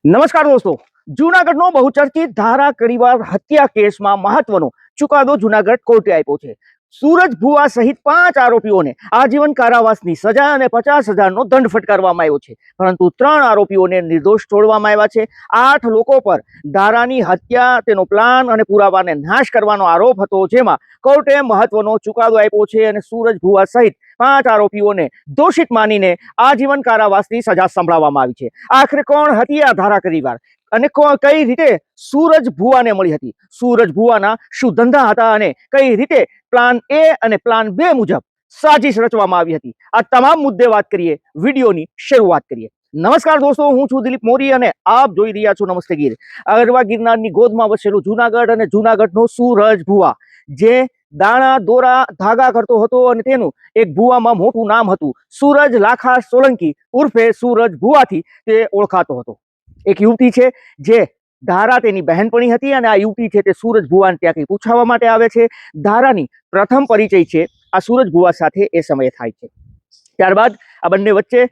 નમસ્કાર દોસ્તો, જૂનાગઢનો બહુચર્ચિત ધારા કડીવાર હત્યા કેસમાં મહત્વનો ચુકાદો જૂનાગઢ કોર્ટે આપ્યો છે. સુરજ ભુવા સહિત 5 આરોપીઓને આજીવન કારાવાસની સજા અને 50,000નો દંડ ફટકારવામાં આવ્યો છે, પરંતુ 3 આરોપીઓને નિર્દોષ છોડવામાં આવ્યા છે. 8 લોકો પર ધારાની હત્યા, તેનો પ્લાન અને પુરાવાને નાશ કરવાનો આરોપ હતો, જેમાં કોર્ટે મહત્વનો ચુકાદો આપ્યો છે અને સુરજ ભુવા સહિત 5 આરોપીઓને દોષિત માનીને આજીવન કારાવાસની સજા સંભળાવવામાં આવી છે. આખરે કોણ હતી આ ધારા કડીવાર અને કઈ રીતે સુરજ ભુવાને મળી હતી? સુરજ ભુવાના શું ધંધા હતા અને કઈ રીતે પ્લાન એ અને પ્લાન બે મુજબ સાજિશ રચવામાં આવી હતી? આ તમામ મુદ્દે વાત કરીએ, વિડીયોની શરૂઆત કરીએ. નમસ્કાર દોસ્તો, હું છું દિલીપ મોરી અને આપ જોઈ રહ્યા છો નમસ્તે ગીર. અરવા ગિરનારની ગોદમાં વસેલું જૂનાગઢ અને જૂનાગઢનો સુરજ ભુવા, જે દાણા દોરા ધાગા કરતો હતો અને તેનું એક ભુવામાં મોટું નામ હતું. સુરજ લાખા સોલંકી ઉર્ફે સુરજ ભુવાથી તે ઓળખાતો હતો. એક યુવતી છે જે ધારા તેની બહેનપણી હતી અને આ યુવતી છે તે સુરજ ભુવાને ત્યાંથી પૂછાવા માટે આવે છે. ધારાની પ્રથમ પરિચય છે આ સુરજ ભુવા સાથે એ સમયે થાય છે. ત્યારબાદ આ બંને વચ્ચે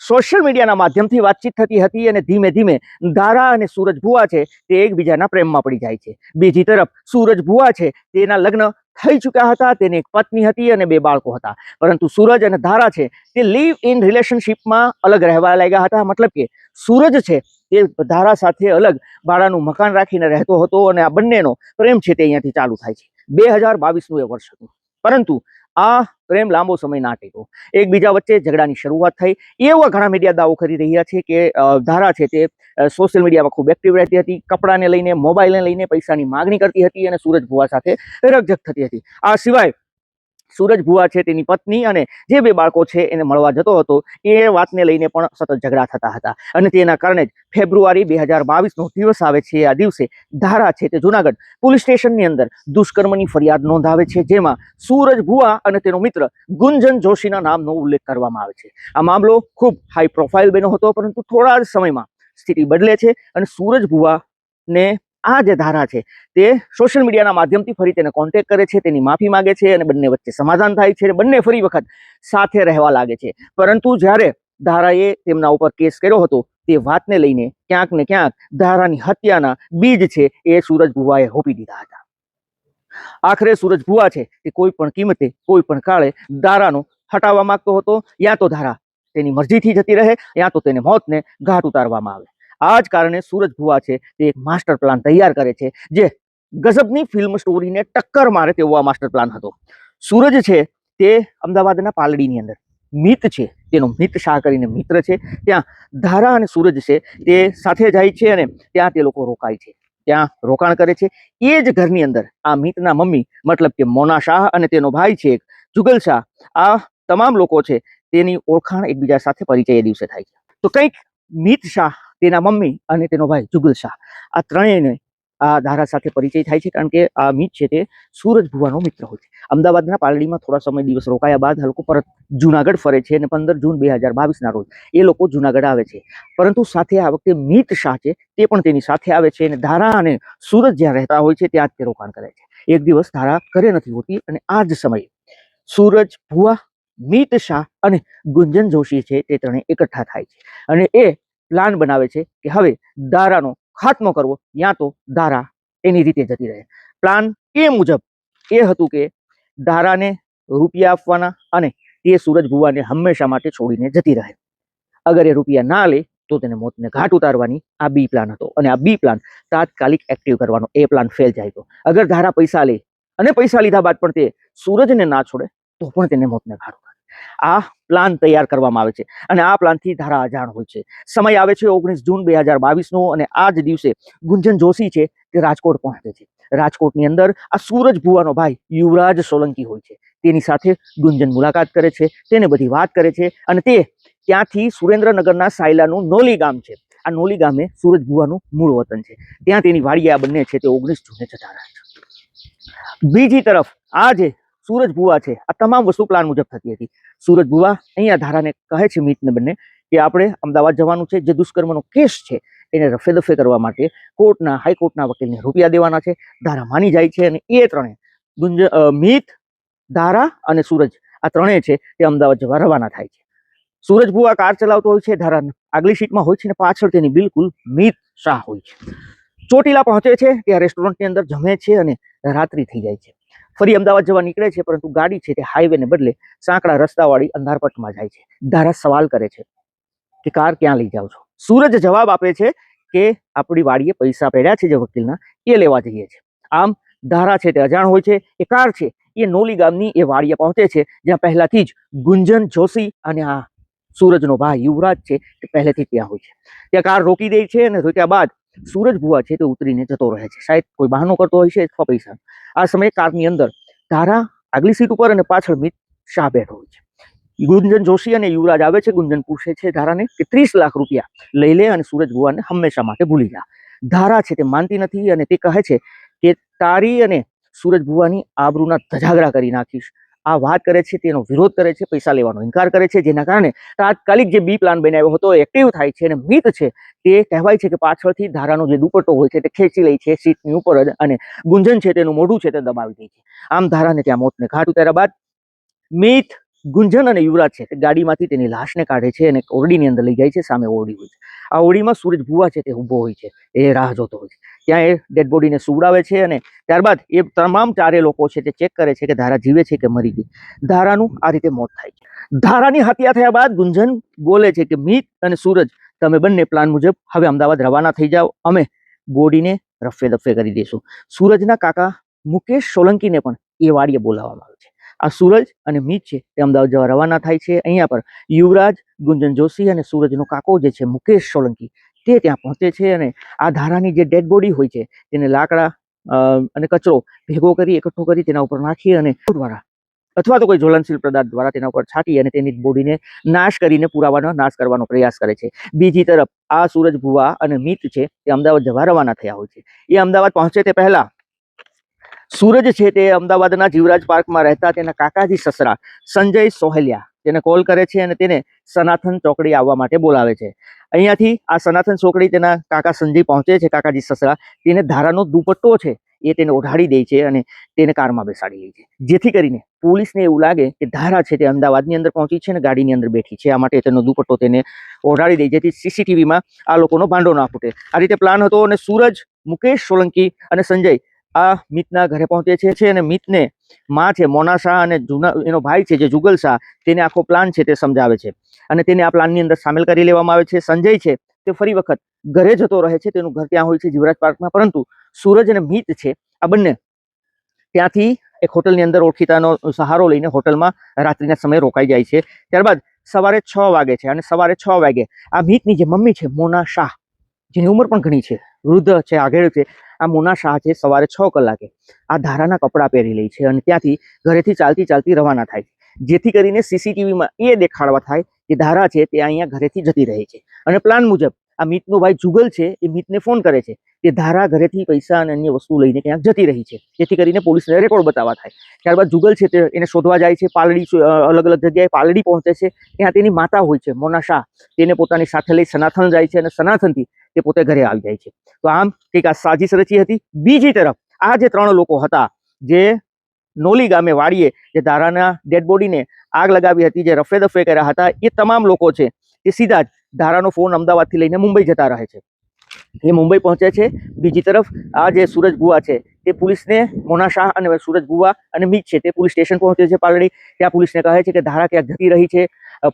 સોશિયલ મીડિયાના માધ્યમથી વાતચીત થતી હતી અને ધીમે ધીમે ધારા અને સુરજ ભુવા છે તે એકબીજાના પ્રેમમાં પડી જાય છે. બીજી તરફ સુરજ ભુવા છે તેના લગ્ન થઈ ચૂક્યા હતા, તેને એક પત્ની હતી અને 2 બાળકો હતા, પરંતુ સુરજ અને ધારા છે તે લીવ ઇન રિલેશનશિપમાં અલગ રહેવા લાગ્યા હતા. મતલબ કે સુરજ છે તે ધારા સાથે અલગ ભાડાનું મકાન રાખીને રહેતો હતો અને આ બંનેનો પ્રેમ છે તે અહીંયાથી ચાલુ થાય છે. 2022નું એ વર્ષ હતું, પરંતુ આ પ્રેમ લાંબો સમય ના ટેક્યો. એકબીજા વચ્ચે ઝઘડાની શરૂઆત થઈ. એવા ઘણા મીડિયા દાવો કરી રહ્યા છે કે ધારા છે તે સોશિયલ મીડિયામાં ખૂબ એક્ટિવ રહેતી હતી, કપડાને લઈને, મોબાઈલને લઈને પૈસાની માગણી કરતી હતી અને સુરજ ભુવા સાથે રકઝક થતી હતી. આ સિવાય સુરજ ભુવા છે તેની પત્ની અને જે 2 બાળકો છે એને મળવા જતો હતો, એ વાતને લઈને પણ સતત ઝઘડા થતા હતા અને તેના કારણે જ ફેબ્રુઆરી 2022નો દિવસ આવે છે. આ દિવસે ધારા છે તે જૂનાગઢ પોલીસ સ્ટેશનની અંદર દુષ્કર્મની ફરિયાદ નોંધાવે છે, જેમાં સુરજ ભુવા અને તેનો મિત્ર ગુંજન જોશીના નામનો ઉલ્લેખ કરવામાં આવે છે. આ મામલો ખૂબ હાઈ પ્રોફાઇલ બન્યો હતો, પરંતુ થોડા જ સમયમાં સ્થિતિ બદલે છે અને સુરજ ભુવાને આ જે ધારા છે તે સોશિયલ મીડિયાના માધ્યમથી ફરી તેને કોન્ટેક્ટ કરે છે, તેની માફી માંગે છે અને બંને વચ્ચે સમાધાન થાય છે. બંને ફરી વખત સાથે રહેવા લાગે છે, પરંતુ જ્યારે ધારાએ તેમના ઉપર કેસ કર્યો હતો તે વાતને લઈને ક્યાંક ને ક્યાંક ધારાની હત્યાના બીજ છે એ સુરજ ભુવાએ રોપી દીધા હતા. આખરે સુરજ ભુવા છે તે કોઈ પણ કિંમતે, કોઈ પણ કાળે ધારાનો હટાવવા માંગતો હતો. યા તો ધારા તેની મરજીથી જતી રહે, યા તો તેને મોતને ઘાટ ઉતારવામાં આવે. આ જ કારણે સુરજ ભુવા છે તે એક માસ્ટર પ્લાન તૈયાર કરે છે, જે ગજબની ફિલ્મ સ્ટોરીને ટક્કર મારે તેવો આ માસ્ટર પ્લાન હતો. સુરજ છે તે અમદાવાદના પાલડીની અંદર મિત છે, તેનો મિત શાહ કરીને મિત્ર છે, ત્યાં ધારા અને સુરજ છે તે સાથે જાય છે અને ત્યાં તે લોકો રોકાય છે, ત્યાં રોકાણ કરે છે. એ જ ઘરની અંદર આ મિતના મમ્મી મતલબ કે મોના શાહ અને તેનો ભાઈ છે એક જુગલ શાહ, આ તમામ લોકો છે તેની ઓળખાણ એકબીજા સાથે પરિચય એ દિવસે થાય છે. તો કંઈક મિત શાહ, તેના મમ્મી અને તેનો ભાઈ જુગલ શાહ, આ ત્રણેયને આ ધારા સાથે પરિચય થાય છે, કારણ કે આ મિત છે તે સુરજ ભુવાનો મિત્ર હોય છે. અમદાવાદના પાલડીમાં થોડા સમય દિવસ રોકાયા બાદ લોકો પરત જૂનાગઢ ફરે છે અને 15 જૂન 2022ના રોજ એ લોકો જૂનાગઢ આવે છે, પરંતુ સાથે આ વખતે મિત શાહ છે તે પણ તેની સાથે આવે છે અને ધારા અને સુરજ જ્યાં રહેતા હોય છે ત્યાં જ તે રોકાણ કરે છે. એક દિવસ ધારા ઘરે નથી હોતી અને આ જ સમયે સુરજ ભુવા, મિત શાહ અને ગુંજન જોશી છે તે ત્રણે એકઠા થાય છે અને એ પ્લાન બનાવે છે કે હવે ધારાનો ખાત્મો કરવો, યા તો ધારા એની રીતે જતી રહે. પ્લાન એ મુજબ એ હતું કે ધારાને રૂપિયા આપવાના અને તે સુરજ ભુવાને હંમેશા માટે છોડીને જતી રહે. અગર એ રૂપિયા ના લે તો તેને મોતને ઘાટ ઉતારવાની આ બી પ્લાન હતો અને આ બી પ્લાન તાત્કાલિક એક્ટિવ કરવાનો. એ પ્લાન ફેલ જાય તો અગર ધારા પૈસા લે અને પૈસા લીધા બાદ પણ તે સુરજને ના છોડે તો પણ તેને મોતને ઘાટ ઉતારે. આ પ્લાન તૈયાર કરવામાં આવે છે અને આ પ્લાનથી ધારા અજાણ હોય છે. સમય આવે છે 19 જૂન 2022નો અને આ જ દિવસે ગુંજન જોશી છે તે રાજકોટ પહોંચે છે. રાજકોટની અંદર આ સુરજ ભુવાનો ભાઈ યુવરાજ સોલંકી હોય છે, તેની સાથે ગુંજન મુલાકાત કરે છે, તેને બધી વાત કરે છે અને તે ત્યાંથી સુરેન્દ્રનગરના સાયલાનું નોલી ગામ છે, આ નોલી ગામે સુરજ ભુવાનું મૂળ વતન છે, ત્યાં તેની વાડીએ આ બંને છે તે 19 જૂને જતા રહે છે. બીજી તરફ આ જે સુરજ ભુવા છે આ તમામ વસ્તુ પ્લાન મુજબ થતી હતી. સુરજ ભુવા અહીંયા ધારાને કહે છે મિતને બંને કે આપણે અમદાવાદ જવાનું છે, જે દુષ્કર્મનો કેસ છે એને રફે દફે કરવા માટે હાઈકોર્ટના વકીલને રૂપિયા દેવાના છે. ધારા માની જાય છે અને એ ત્રણે મિત, ધારા અને સુરજ, આ ત્રણેય છે તે અમદાવાદ જવા રવાના થાય છે. સુરજ ભુવા કાર ચલાવતો હોય છે, ધારા આગલી સીટમાં હોય છે ને પાછળ તેની બિલકુલ મિત શાહ હોય છે. ચોટીલા પહોંચે છે, ત્યાં રેસ્ટોરન્ટની અંદર જમે છે અને રાત્રિ થઈ જાય છે. ફરી અમદાવાદ જવા નીકળે છે, પરંતુ ગાડી છે તે હાઈવેને બદલે સાંકડા રસ્તાવાળી અંધારપટમાં જાય છે. ધારા સવાલ કરે છે કે કાર ક્યાં લઈ જાઓ છો? સૂરજ જવાબ આપે છે કે આપણી વાડીએ પૈસા પડ્યા છે જે વકીલના, એ લેવા જઈએ છે. આમ ધારા છે તે અજાણ હોય છે. એ કાર છે એ નોલી ગામની એ વાડીએ પહોંચે છે, જ્યાં પહેલાથી જ ગુંજન જોશી અને આ સૂરજનો ભાઈ યુવરાજ છે તે પહેલેથી ત્યાં હોય છે. ત્યાં કાર રોકી દે છે અને રોક્યા બાદ સૂરજ ભુવા છે તે ઉતરીને જતો રહે છે. શાયદ કોઈ બહાનો કરતો હોય છે અથવા પૈસા. આ સમયે કારની અંદર ધારા આગલી સીટ ઉપર અને પાછળ મિત શાહ બેઠો હોય છે. ગુંજન જોશી અને યુવરાજ આવે છે. ગુંજન પૂછે છે ધારાને કે 30 લાખ રૂપિયા લઈ લે અને સૂરજ ભુવાને હંમેશા માટે ભૂલી જા. ધારા છે તે માનતી નથી અને તે કહે છે કે તારી અને સૂરજ ભુવાની આબરૂના ધજાગરા કરી નાખીશ. આ વાત કરે છે, તેનો વિરોધ કરે છે, પૈસા લેવાનો ઇનકાર કરે છે, જેના કારણે તાત્કાલિક જે બી પ્લાન બનાવ્યો હતો એક્ટિવ થાય છે અને મિત છે તે કહેવાય છે કે પાછળથી ધારાનો જે દુપટ્ટો હોય છે તે ખેંચી લે છે સીટની ઉપર જ અને ગુંજન છે તેનું મોઢું છે તે દબાવી દે છે. આમ ધારાને ત્યાં મોતને ઘાટ ઉતાર્યા બાદ મિત, ગુંજન અને યુવરાજ છે તે ગાડીમાંથી તેની લાશને કાઢે છે અને ઓરડીની અંદર લઈ જાય છે. સામે ઓરડી હોય છે. આ ઓરડીમાં સૂરજ ભુવા છે તે ઊભો હોય છે, એ રાહ જોતો હોય છે. ત્યાં એ ડેડ બોડીને સુવડાવે છે અને ત્યારબાદ એ તમામ ચારે લોકો છે તે ચેક કરે છે કે ધારા જીવે છે કે મરી ગઈ. ધારાનું આ રીતે મોત થાય છે. ધારાની હત્યા થયા બાદ ગુંજન બોલે છે કે મિત અને સૂરજ, તમે બંને પ્લાન મુજબ હવે અમદાવાદ રવાના થઈ જાઓ, અમે બોડીને રફે દફે કરી દઈશું. સૂરજના કાકા મુકેશ સોલંકીને પણ એ વાડીએ બોલાવવામાં આવે છે. આ સૂરજ અને મિત છે તે અમદાવાદ જવા રવાના થાય છે. અહીંયા પર યુવરાજ, ગુંજન જોશી અને સૂરજનો કાકો જે છે મુકેશ સોલંકી તે ત્યાં પહોંચે છે અને આ ધારાની જે ડેડ બોડી હોય છે તેને લાકડા અને કચરો ભેગો કરી એકઠો કરી તેના ઉપર નાખી અને દ્વારા અથવા તો કોઈ જ્વલનશીલ પદાર્થ દ્વારા તેના ઉપર છાંટી અને તેની બોડીને નાશ કરીને પુરાવાનો નાશ કરવાનો પ્રયાસ કરે છે. બીજી તરફ આ સૂરજ ભુવા અને મિત છે તે અમદાવાદ જવા રવાના થયા હોય છે. એ અમદાવાદ પહોંચે તે પહેલા સૂરજ છે તે અમદાવાદના જીવરાજ પાર્કમાં રહેતા તેના કાકાજી સસરા સંજય સોહેલિયા તેને કોલ કરે છે અને તેને સનાથન ચોકડી આવવા માટે બોલાવે છે. અહીંયાથી આ સનાથન ચોકડી તેના કાકા સંજય પહોંચે છે. કાકાજી સસરા તેને ધારાનો દુપટ્ટો છે એ તેને ઓઢાડી દે છે અને તેને કારમાં બેસાડી લે છે, જેથી કરીને પોલીસને એવું લાગે કે ધારા છે તે અમદાવાદની અંદર પહોંચી છે અને ગાડીની અંદર બેઠી છે. આ માટે તેનો દુપટ્ટો તેને ઓઢાડી દે, જેથી સીસીટીવીમાં આ લોકોનો ભાંડો ના ફૂટે. આ રીતે પ્લાન હતો અને સૂરજ, મુકેશ સોલંકી અને સંજય આ મિતના ઘરે પહોંચે છે અને મિતને માં છે મોના શાહ અને એનો ભાઈ છે જે જુગલ શાહ તેને આખો પ્લાન છે તે સમજાવે છે અને તેને આ પ્લાનની અંદર સામેલ કરી લેવામાં આવે છે. સંજય છે તે ફરી વખત ઘરે જતો રહે છે. તેનું ઘર ત્યાં હોય છે જીવરાજ પાર્કમાં, પરંતુ સૂરજ અને મિત છે આ બંને ત્યાંથી એક હોટલની અંદર ઓળખીતાનો સહારો લઈને હોટલમાં રાત્રિના સમયે રોકાઈ જાય છે. ત્યારબાદ સવારે 6 વાગે છે અને સવારે 6 વાગે આ મિતની જે મમ્મી છે મોના શાહ, જેની ઉંમર પણ ઘણી છે, વૃદ્ધ છે, આગળ છે, આ મોના શાહ છે સવારે 6 કલાકે આ ધારાના કપડાં પહેરી લે છે અને ત્યાંથી ઘરેથી ચાલતી ચાલતી રવાના થાય છે, જેથી કરીને સીસીટીવીમાં એ દેખાડવા થાય કે ધારા છે તે અહીંયા ઘરેથી જતી રહે છે. અને પ્લાન મુજબ આ મિતનો ભાઈ જુગલ છે એ મિતને ફોન કરે છે કે ધારા ઘરેથી પૈસા અને અન્ય વસ્તુ લઈને ક્યાંક જતી રહી છે, જેથી કરીને પોલીસને રેકોર્ડ બતાવવા થાય. ત્યારબાદ જુગલ છે તે એને શોધવા જાય છે. પાલડી અલગ અલગ જગ્યાએ પાલડી પહોંચે છે. ત્યાં તેની માતા હોય છે મોના શાહ, તેને પોતાની સાથે લઈ સનાથન જાય છે અને સનાથનથી તે પોતે ઘરે આવી જાય છે. તો આમ કંઈક આ સાજિશ રચી હતી. બીજી તરફ આ જે 3 લોકો હતા જે નોલી ગામે વાડીએ જે ધારાના ડેડ બોડીને આગ લગાવી હતી, જે રફે દફે કર્યા હતા, એ તમામ લોકો છે તે સીધા જ ધારાનો ફોન અમદાવાદથી લઈને મુંબઈ જતા રહે છે. એ મુંબઈ પહોંચે છે. બીજી તરફ આ જે સૂરજ ભુવા છે તે પોલીસને મોના શાહ અને સૂરજ ભુવા અને મિત છે તે પોલીસ સ્ટેશન પહોંચે છે પાલડી. ત્યાં પોલીસને કહે છે કે ધારા ક્યાંક જતી રહી છે.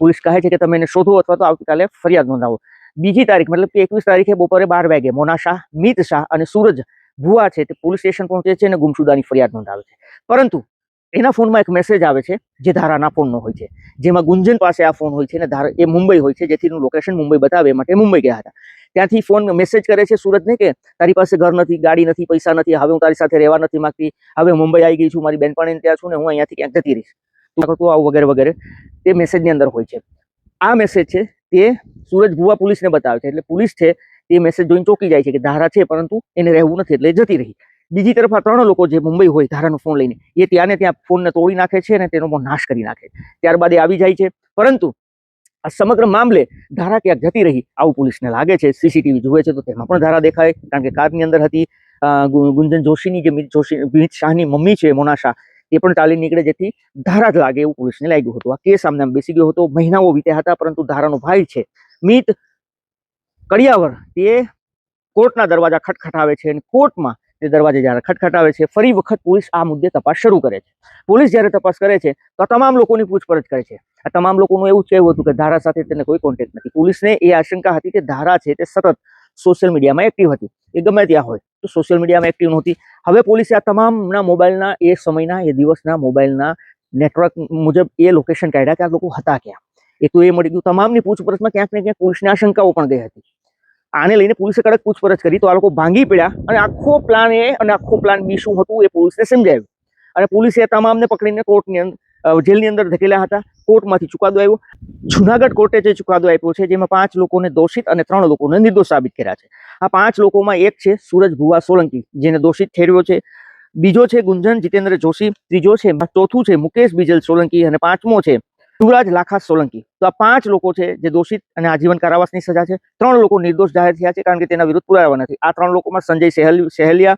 પોલીસ કહે છે કે તમે એને શોધો અથવા તો આવતીકાલે ફરિયાદ નોંધાવો. બીજી તારીખ મતલબ કે 21 તારીખે બપોરે 12 વાગે મોના શાહ, મિત શાહ અને સૂરજ ભુવા છે તે પોલીસ સ્ટેશન પહોંચે છે અને ગુમશુદાની ફરિયાદ નોંધાવે છે. પરંતુ એના ફોનમાં એક મેસેજ આવે છે જે ધારાના ફોનનો હોય છે, જેમાં ગુંજન પાસે આ ફોન હોય છે અને ધારા એ મુંબઈ હોય છે, જેથી લોકેશન મુંબઈ બતાવે માટે મુંબઈ ગયા હતા. ત્યાંથી ફોન મેસેજ કરે છે સૂરજને કે તારી પાસે ઘર નથી, ગાડી નથી, પૈસા નથી, હવે હું તારી સાથે રહેવા નથી માંગતી, હવે મુંબઈ આવી ગઈ છું, મારી બેનપણીને ત્યાં છું ને હું અહીંયાથી ક્યાંક જતી રહીશ, તું આવું વગેરે વગેરે તે મેસેજની અંદર હોય છે. આ મેસેજ છે તે સૂરજ ભુવા પોલીસને બતાવે છે, એટલે પોલીસ છે તે મેસેજ જોઈને ચોંકી જાય છે કે ધારા છે પરંતુ એને રહેવું નથી એટલે જતી રહી. બીજી તરફ આ 3 લોકો જે મુંબઈ હોય ધારાનો ફોન લઈને એ ત્યાં ને ત્યાં ફોનને તોડી નાખે છે અને તેનો નાશ કરી નાખે. ત્યારબાદ એ આવી જાય છે, પરંતુ આ સમગ્ર મામલે ધારા ક્યાંક જતી રહી આવું પોલીસને લાગે છે. સીસીટીવી જુએ છે તો તેમાં પણ ધારા દેખાય, કારણ કે કારની અંદર હતી. ગુંજન જોશીની જે મિત શાહની મમ્મી છે મોના શાહ એ પણ ચાલી નીકળે, જેથી ધારા જ લાગે એવું પોલીસને લાગ્યું હતું. આ કેસ સામે બેસી ગયો હતો. મહિનાઓ વીત્યા હતા, પરંતુ ધારાનો ભાઈ છે મિત કડિયાવર તે કોર્ટના દરવાજા ખટખટાવે છે અને કોર્ટમાં તે દરવાજે જ્યારે ખટખટાવે છે ફરી વખત પોલીસ આ મુદ્દે તપાસ શરૂ કરે છે. પોલીસ જ્યારે તપાસ કરે છે તો આ તમામ લોકોની પૂછપરછ કરે છે. આ તમામ લોકોનું એવું કહેવું હતું કે ધારા સાથે તેને કોઈ કોન્ટેક્ટ નથી. પોલીસને એ આશંકા હતી કે ધારા છે તે સતત સોશિયલ મીડિયામાં એક્ટિવ હતી. એ ગમે ત્યાં હોય તો સોશિયલ મીડિયામાં એક્ટિવ નહોતી. હવે પોલીસે આ તમામના મોબાઈલના એ સમયના એ દિવસના મોબાઈલના નેટવર્ક મુજબ એ લોકેશન કાઢ્યા કે આ લોકો હતા ક્યાં. એક તો એ મળી ગયું. તમામની પૂછપરછમાં ક્યાંક ને ક્યાંક પોલીસની આશંકાઓ પણ ગઈ હતી. આને લઈને પોલીસે કડક પૂછપરછ કરી તો આ લોકો ભાંગી પડ્યા અને આખો પ્લાન એ અને આખો પ્લાન બી શું હતું એ પોલીસને સમજાવ્યું અને પોલીસે તમામને પકડીને કોર્ટની અંદર જેલની અંદર ધકેલ્યા હતા. કોર્ટમાંથી ચુકાદો આવ્યો. જુનાગઢ કોર્ટે જે ચુકાદો આપ્યો છે જેમાં 5 લોકોને દોષિત અને 3 લોકોને નિર્દોષ સાબિત કર્યા છે. આ 5 લોકોમાં એક છે સૂરજ ભુવા સોલંકી જેને દોષિત ઠેરવ્યો છે. બીજો છે ગુંજન જીતેન્દ્ર જોશી. ત્રીજો છે ચોથું છે મુકેશ બીજલ સોલંકી અને 5મો છે યુવરાજ લાખાસ સોલંકી. તો આ 5 લોકો છે જે દોષિત અને આજીવન કારાવાસની સજા છે. 3 લોકો નિર્દોષ જાહેર થયા છે કારણ કે તેના વિરુદ્ધ પુરાવા નથી. આ 3 લોકોમાં સંજય સહેલિયા,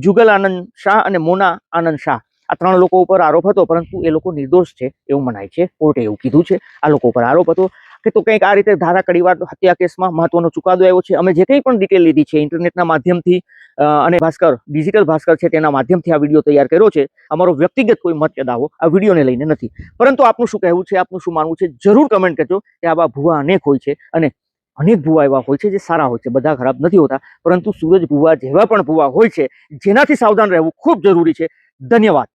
જુગલ આનંદ શાહ અને મોના આનંદ શાહ આ 3 લોકો ઉપર આરોપ હતો પરંતુ એ લોકો નિર્દોષ છે એવું મનાય છે. કોર્ટે એવું કીધું છે. આ લોકો ઉપર આરોપ હતો કે તો કંઈક આ રીતે ધારા કડીવાર હત્યા કેસમાં મહત્વનો ચુકાદો આવ્યો છે. અમે જે કંઈ પણ ડિટેલ લીધી છે ઇન્ટરનેટના માધ્યમથી અને ભાસ્કર ડિજિટલ ભાસ્કર છે તેના માધ્યમથી આ વિડીયો તૈયાર કર્યો છે. અમારો વ્યક્તિગત કોઈ મત કે દાવો આ વિડીયોને લઈને નથી. પરંતુ આપનું શું કહેવું છે, આપનું શું માનવું છે જરૂર કમેન્ટ કરજો. કે આવા ભુવા અનેક હોય છે અને અનેક ભુવા એવા હોય છે જે સારા હોય છે. બધા ખરાબ નથી હોતા પરંતુ સૂરજ ભુવા જેવા પણ ભુવા હોય છે જેનાથી સાવધાન રહેવું ખૂબ જરૂરી છે. ધન્યવાદ.